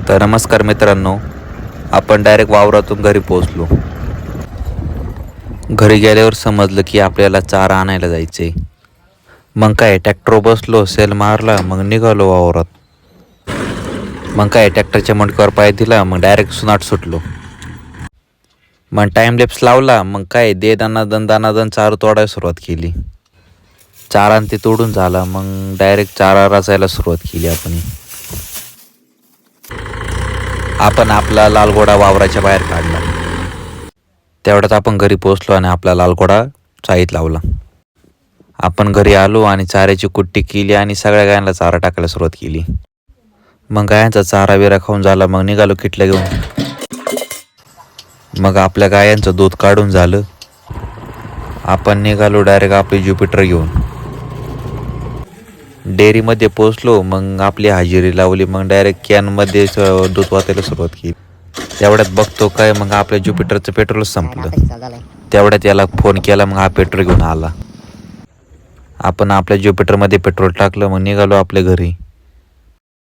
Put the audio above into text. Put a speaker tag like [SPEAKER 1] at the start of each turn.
[SPEAKER 1] तर नमस्कार मित्रांनो, आपण डायरेक्ट वावरातून घरी पोहोचलो. घरी गेल्यावर समजलं की आपल्याला चारा आणायला जायचे. मग काय ट्रॅक्टर बसलो, सेल मारला, मग निघालो वावरात. मग काय ट्रॅक्टरच्या मडक्यावर पाय दिला, मग डायरेक्ट सुनाट सुटलो. मग टाईमलेप्स लावला, मग काय दानादन चारा तोडायला सुरुवात केली. चारा ते तोडून झाला, मग डायरेक्ट चारा रचायला सुरुवात केली. आपण आपला लाल घोडा वावराच्या बाहेर काढला. तेवढ्यात आपण घरी पोहोचलो आणि आपला लाल घोडा चाळीत लावला. आपण घरी आलो आणि चाऱ्याची कुट्टी केली आणि सगळ्या गायांना चारा टाकायला सुरुवात केली. मग गायांचा चारा बिरा खाऊन झाला, मग निघालो किटल्या घेऊन. मग आपल्या गायांचं दूध काढून झालं, आपण निघालो डायरेक्ट आपली ज्युपिटर घेऊन. डेअरीमध्ये पोचलो, मग आपली हजेरी लावली, मग डायरेक्ट कॅनमध्ये दूध वाचायला सुरुवात केली. तेवढ्यात बघतो काय, मग आपल्या ज्युपिटरचं पेट्रोलच संपलं. तेवढ्यात याला फोन केला, मग हा पेट्रोल घेऊन आला. आपण आपल्या ज्युपिटरमध्ये पेट्रोल टाकलं, मग निघालो आपल्या घरी.